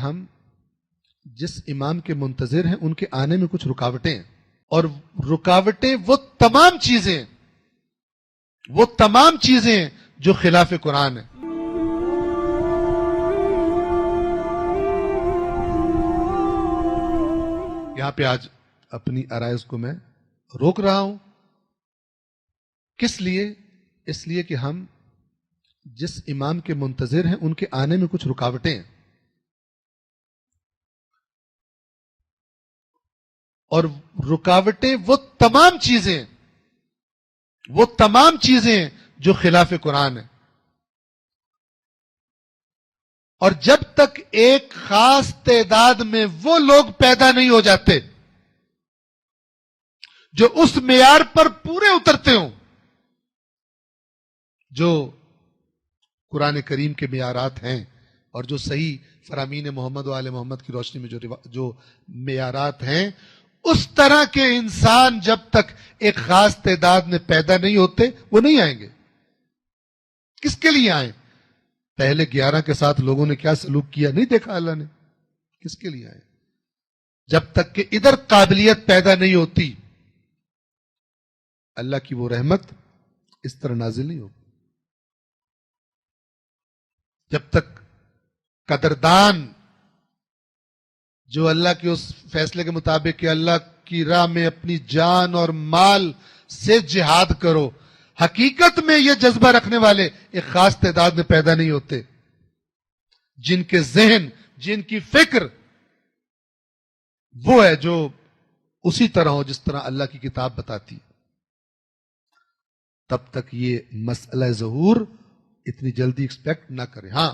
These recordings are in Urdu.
ہم جس امام کے منتظر ہیں ان کے آنے میں کچھ رکاوٹیں ہیں، اور رکاوٹیں وہ تمام چیزیں ہیں جو خلاف قرآن ہیں۔ یہاں پہ آج اپنی آرائز کو میں روک رہا ہوں۔ کس لیے؟ اس لیے کہ ہم جس امام کے منتظر ہیں ان کے آنے میں کچھ رکاوٹیں ہیں، اور رکاوٹیں وہ تمام چیزیں ہیں جو خلاف قرآن ہیں۔ اور جب تک ایک خاص تعداد میں وہ لوگ پیدا نہیں ہو جاتے جو اس معیار پر پورے اترتے ہوں جو قرآن کریم کے معیارات ہیں، اور جو صحیح فرامین محمد و آل محمد کی روشنی میں جو معیارات ہیں، اس طرح کے انسان جب تک ایک خاص تعداد میں پیدا نہیں ہوتے وہ نہیں آئیں گے۔ کس کے لیے آئیں؟ پہلے 11 کے ساتھ لوگوں نے کیا سلوک کیا نہیں دیکھا اللہ نے؟ کس کے لیے آئیں؟ جب تک کہ ادھر قابلیت پیدا نہیں ہوتی اللہ کی وہ رحمت اس طرح نازل نہیں ہوتی۔ جب تک قدردان جو اللہ کے اس فیصلے کے مطابق کہ اللہ کی راہ میں اپنی جان اور مال سے جہاد کرو، حقیقت میں یہ جذبہ رکھنے والے ایک خاص تعداد میں پیدا نہیں ہوتے، جن کے ذہن، جن کی فکر وہ ہے جو اسی طرح ہو جس طرح اللہ کی کتاب بتاتی، تب تک یہ مسئلہ ظہور اتنی جلدی ایکسپیکٹ نہ کرے۔ ہاں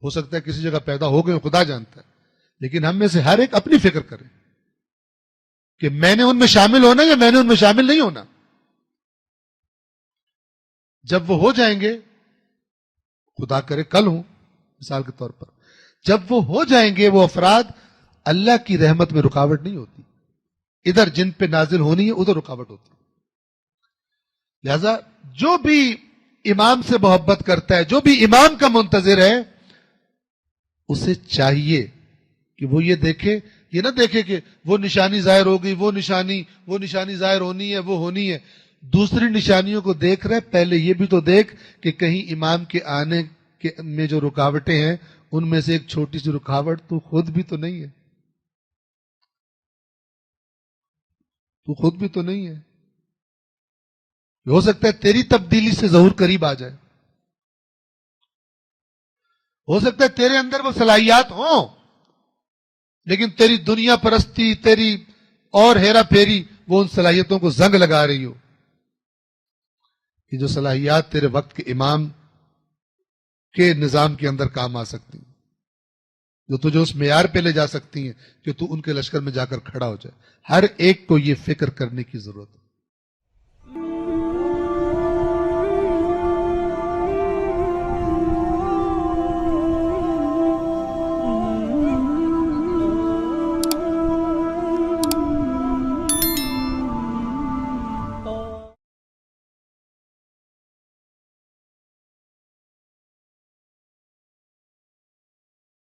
ہو سکتا ہے کسی جگہ پیدا ہو گئے، خدا جانتا ہے، لیکن ہم میں سے ہر ایک اپنی فکر کرے کہ میں نے ان میں شامل ہونا یا میں نے ان میں شامل نہیں ہونا۔ جب وہ ہو جائیں گے، خدا کرے کل ہوں مثال کے طور پر، جب وہ ہو جائیں گے وہ افراد، اللہ کی رحمت میں رکاوٹ نہیں ہوتی، ادھر جن پہ نازل ہونی ہے ادھر رکاوٹ ہوتی۔ لہذا جو بھی امام سے محبت کرتا ہے، جو بھی امام کا منتظر ہے، اسے چاہیے کہ وہ یہ دیکھے، یہ نہ دیکھے کہ وہ نشانی ظاہر ہو گئی، وہ نشانی ظاہر ہونی ہے، وہ ہونی ہے، دوسری نشانیوں کو دیکھ رہے، پہلے یہ بھی تو دیکھ کہ کہیں امام کے آنے میں جو رکاوٹیں ہیں ان میں سے ایک چھوٹی سی رکاوٹ تو خود بھی تو نہیں ہے، تو خود بھی تو نہیں ہے۔ ہو سکتا ہے تیری تبدیلی سے ظہور قریب آ جائے، ہو سکتا ہے تیرے اندر وہ صلاحیات ہوں، لیکن تیری دنیا پرستی، تیری اور ہیرا پھیری وہ ان صلاحیتوں کو زنگ لگا رہی ہو۔ یہ جو صلاحیات تیرے وقت کے امام کے نظام کے اندر کام آ سکتی ہیں، جو تجھے اس معیار پہ لے جا سکتی ہیں کہ تو ان کے لشکر میں جا کر کھڑا ہو جائے، ہر ایک کو یہ فکر کرنے کی ضرورت ہے۔